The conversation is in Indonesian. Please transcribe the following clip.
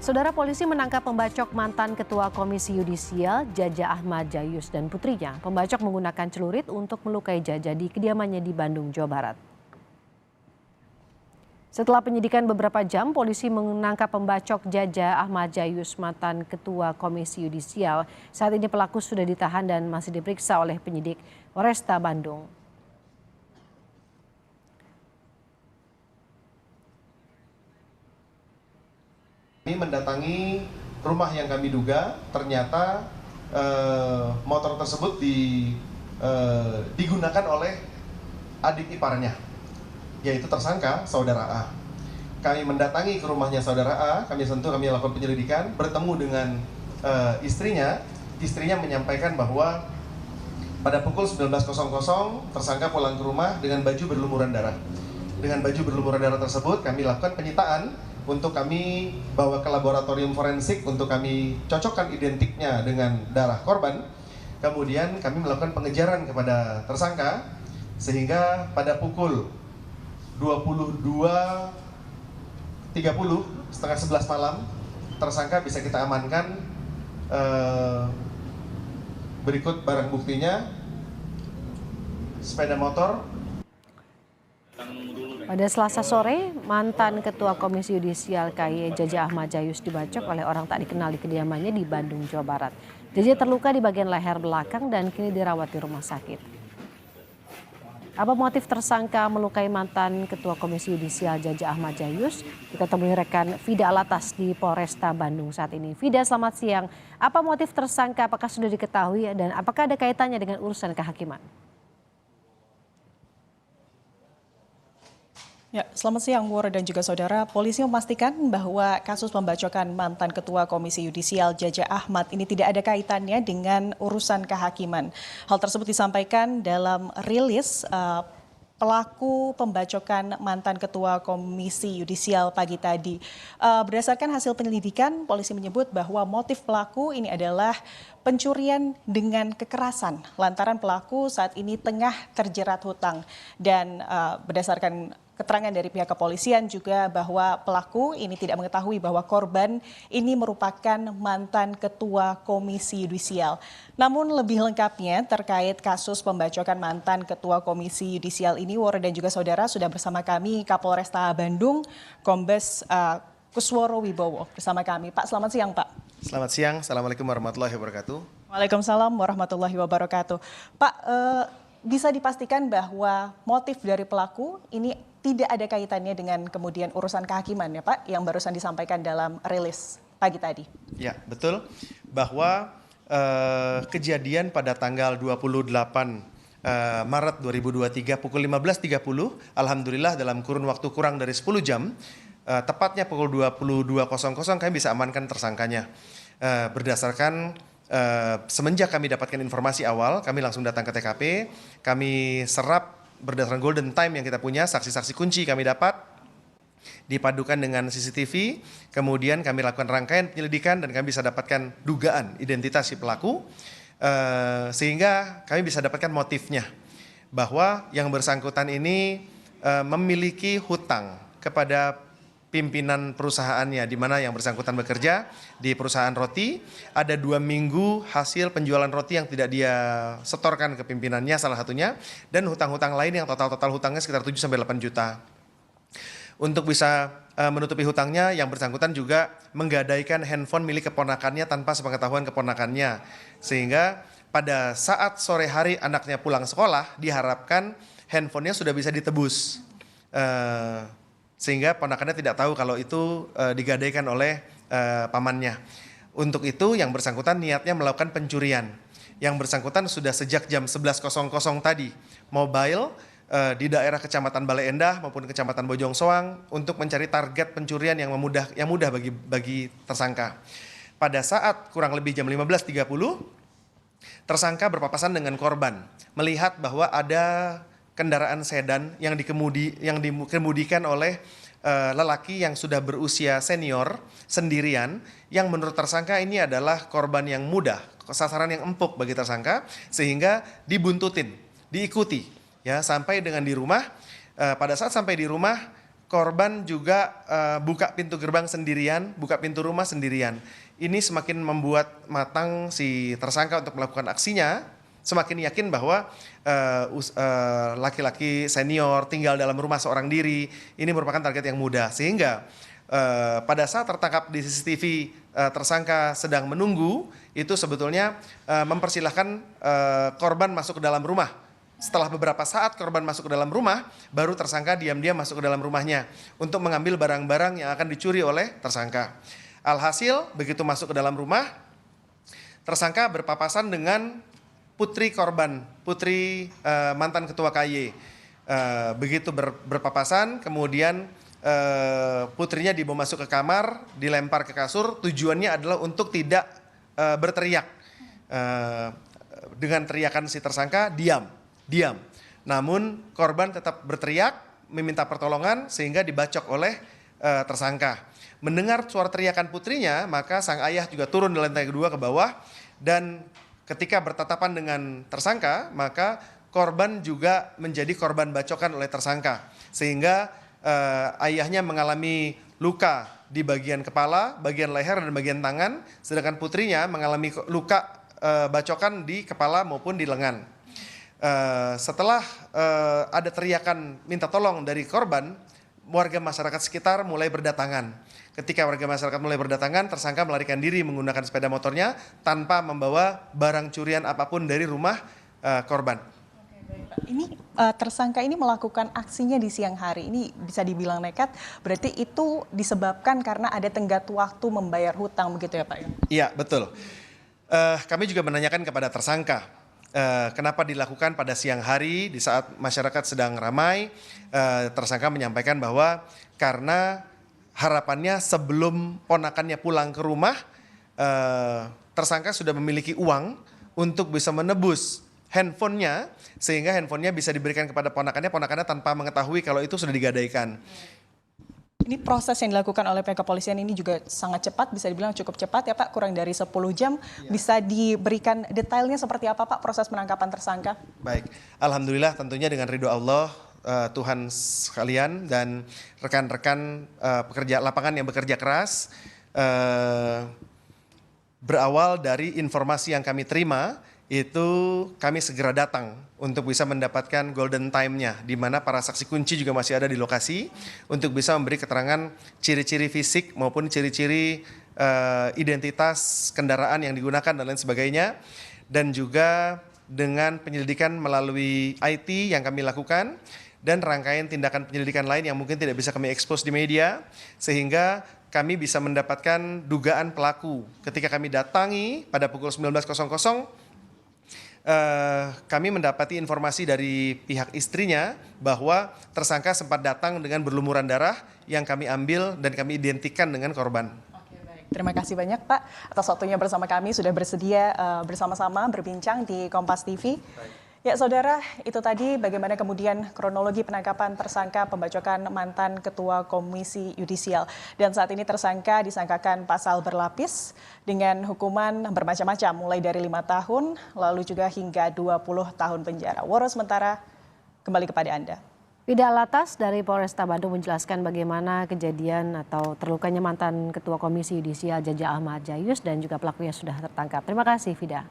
Saudara polisi menangkap pembacok mantan Ketua Komisi Yudisial Jaja Ahmad Jayus dan putrinya. Pembacok menggunakan celurit untuk melukai Jaja di kediamannya di Bandung, Jawa Barat. Setelah penyidikan beberapa jam, polisi menangkap pembacok Jaja Ahmad Jayus mantan Ketua Komisi Yudisial. Saat ini pelaku sudah ditahan dan masih diperiksa oleh penyidik Polresta Bandung. Kami mendatangi rumah yang kami duga ternyata motor tersebut digunakan oleh adik iparnya, yaitu tersangka saudara A. Kami mendatangi ke rumahnya saudara A, kami lakukan penyelidikan, bertemu dengan istrinya. Istrinya menyampaikan bahwa pada pukul 19.00 tersangka pulang ke rumah dengan baju berlumuran darah. Dengan baju berlumuran darah tersebut kami lakukan penyitaan untuk kami bawa ke laboratorium forensik untuk kami cocokkan identiknya dengan darah korban. Kemudian kami melakukan pengejaran kepada tersangka sehingga pada pukul 22.30 setengah 11 malam tersangka bisa kita amankan. Berikut barang buktinya, sepeda motor. Pada Selasa sore, mantan Ketua Komisi Yudisial KY Jaja Ahmad Jayus dibacok oleh orang tak dikenal di kediamannya di Bandung, Jawa Barat. Jaja terluka di bagian leher belakang dan kini dirawat di rumah sakit. Apa motif tersangka melukai mantan Ketua Komisi Yudisial Jaja Ahmad Jayus? Kita temui rekan Fida Alatas di Polresta Bandung saat ini. Fida, selamat siang. Apa motif tersangka? Apakah sudah diketahui dan apakah ada kaitannya dengan urusan kehakiman? Ya, selamat siang Wur dan juga saudara. Polisi memastikan bahwa kasus pembacokan mantan Ketua Komisi Yudisial Jaja Ahmad ini tidak ada kaitannya dengan urusan kehakiman. Hal tersebut disampaikan dalam rilis pelaku pembacokan mantan Ketua Komisi Yudisial pagi tadi. Berdasarkan hasil penyelidikan, polisi menyebut bahwa motif pelaku ini adalah pencurian dengan kekerasan lantaran pelaku saat ini tengah terjerat hutang. Dan berdasarkan keterangan dari pihak kepolisian juga bahwa pelaku ini tidak mengetahui bahwa korban ini merupakan mantan Ketua Komisi Yudisial. Namun lebih lengkapnya terkait kasus pembacokan mantan Ketua Komisi Yudisial ini, Wara dan juga saudara, sudah bersama kami Kapolresta Bandung, Kombes Kusworo Wibowo bersama kami. Pak, selamat siang Pak. Selamat siang, Assalamualaikum warahmatullahi wabarakatuh. Waalaikumsalam warahmatullahi wabarakatuh. Pak, bisa dipastikan bahwa motif dari pelaku ini tidak ada kaitannya dengan kemudian urusan kehakiman ya Pak, yang barusan disampaikan dalam rilis pagi tadi. Ya, betul. Bahwa kejadian pada tanggal 28 Maret 2023 pukul 15.30, alhamdulillah dalam kurun waktu kurang dari 10 jam, tepatnya pukul 22.00 kami bisa amankan tersangkanya. Berdasarkan semenjak kami dapatkan informasi awal, kami langsung datang ke TKP, kami serap berdasarkan golden time yang kita punya, saksi-saksi kunci kami dapat, dipadukan dengan CCTV, kemudian kami lakukan rangkaian penyelidikan dan kami bisa dapatkan dugaan identitas si pelaku, sehingga kami bisa dapatkan motifnya, bahwa yang bersangkutan ini memiliki hutang kepada pimpinan perusahaannya, di mana yang bersangkutan bekerja di perusahaan roti. Ada 2 minggu hasil penjualan roti yang tidak dia setorkan ke pimpinannya salah satunya, dan hutang-hutang lain yang total hutangnya sekitar 7-8 juta. Untuk bisa menutupi hutangnya, yang bersangkutan juga menggadaikan handphone milik keponakannya tanpa sepengetahuan keponakannya, sehingga pada saat sore hari anaknya pulang sekolah diharapkan handphonenya sudah bisa ditebus, sehingga ponakannya tidak tahu kalau itu digadaikan oleh pamannya. Untuk itu yang bersangkutan niatnya melakukan pencurian. Yang bersangkutan sudah sejak jam 11.00 tadi mobile di daerah Kecamatan Bale Endah maupun Kecamatan Bojong Soang untuk mencari target pencurian yang mudah bagi tersangka. Pada saat kurang lebih jam 15.30, tersangka berpapasan dengan korban, melihat bahwa ada kendaraan sedan yang dikemudikan oleh lelaki yang sudah berusia senior sendirian, yang menurut tersangka ini adalah korban yang mudah, sasaran yang empuk bagi tersangka, sehingga dibuntutin, diikuti ya sampai dengan di rumah. Pada saat sampai di rumah, korban juga buka pintu gerbang sendirian, buka pintu rumah sendirian. Ini semakin membuat matang si tersangka untuk melakukan aksinya, semakin yakin bahwa laki-laki senior tinggal dalam rumah seorang diri, ini merupakan target yang mudah. Sehingga pada saat tertangkap di CCTV tersangka sedang menunggu, itu sebetulnya mempersilahkan korban masuk ke dalam rumah. Setelah beberapa saat korban masuk ke dalam rumah, baru tersangka diam-diam masuk ke dalam rumahnya untuk mengambil barang-barang yang akan dicuri oleh tersangka. Alhasil, begitu masuk ke dalam rumah, tersangka berpapasan dengan putri korban, putri mantan ketua KY. Begitu berpapasan, kemudian putrinya dibawa masuk ke kamar, dilempar ke kasur, tujuannya adalah untuk tidak berteriak. Dengan teriakan si tersangka, diam. Namun korban tetap berteriak, meminta pertolongan sehingga dibacok oleh tersangka. Mendengar suara teriakan putrinya, maka sang ayah juga turun di lantai kedua ke bawah, dan ketika bertatapan dengan tersangka, maka korban juga menjadi korban bacokan oleh tersangka. Sehingga ayahnya mengalami luka di bagian kepala, bagian leher, dan bagian tangan, sedangkan putrinya mengalami luka bacokan di kepala maupun di lengan. Setelah ada teriakan minta tolong dari korban, warga masyarakat sekitar mulai berdatangan. Ketika warga masyarakat mulai berdatangan, tersangka melarikan diri menggunakan sepeda motornya tanpa membawa barang curian apapun dari rumah korban. Ini tersangka ini melakukan aksinya di siang hari, ini bisa dibilang nekat, berarti itu disebabkan karena ada tenggat waktu membayar hutang begitu ya Pak? Iya, betul. Kami juga menanyakan kepada tersangka, kenapa dilakukan pada siang hari di saat masyarakat sedang ramai. Tersangka menyampaikan bahwa karena harapannya sebelum ponakannya pulang ke rumah, tersangka sudah memiliki uang untuk bisa menebus handphonenya, sehingga handphonenya bisa diberikan kepada ponakannya tanpa mengetahui kalau itu sudah digadaikan. Ini proses yang dilakukan oleh pihak kepolisian ini juga sangat cepat, bisa dibilang cukup cepat ya Pak, kurang dari 10 jam. Bisa diberikan detailnya seperti apa Pak proses penangkapan tersangka? Baik, alhamdulillah tentunya dengan ridho Allah, Tuhan sekalian dan rekan-rekan pekerja lapangan yang bekerja keras, berawal dari informasi yang kami terima, itu kami segera datang untuk bisa mendapatkan golden time-nya, di mana para saksi kunci juga masih ada di lokasi untuk bisa memberi keterangan ciri-ciri fisik maupun ciri-ciri identitas kendaraan yang digunakan dan lain sebagainya, dan juga dengan penyelidikan melalui IT yang kami lakukan, dan rangkaian tindakan penyelidikan lain yang mungkin tidak bisa kami expose di media, sehingga kami bisa mendapatkan dugaan pelaku. Ketika kami datangi pada pukul 19.00, kami mendapati informasi dari pihak istrinya bahwa tersangka sempat datang dengan berlumuran darah yang kami ambil dan kami identikan dengan korban. Terima kasih banyak Pak atas waktunya bersama kami, sudah bersedia bersama-sama berbincang di Kompas TV. Ya saudara, itu tadi bagaimana kemudian kronologi penangkapan tersangka pembacokan mantan Ketua Komisi Yudisial. Dan saat ini tersangka disangkakan pasal berlapis dengan hukuman bermacam-macam, mulai dari 5 tahun, lalu juga hingga 20 tahun penjara. Woro sementara, kembali kepada Anda. Fida Alatas dari Polresta Bandung menjelaskan bagaimana kejadian atau terlukanya mantan Ketua Komisi Yudisial Jaja Ahmad Jayus dan juga pelakunya sudah tertangkap. Terima kasih Fida.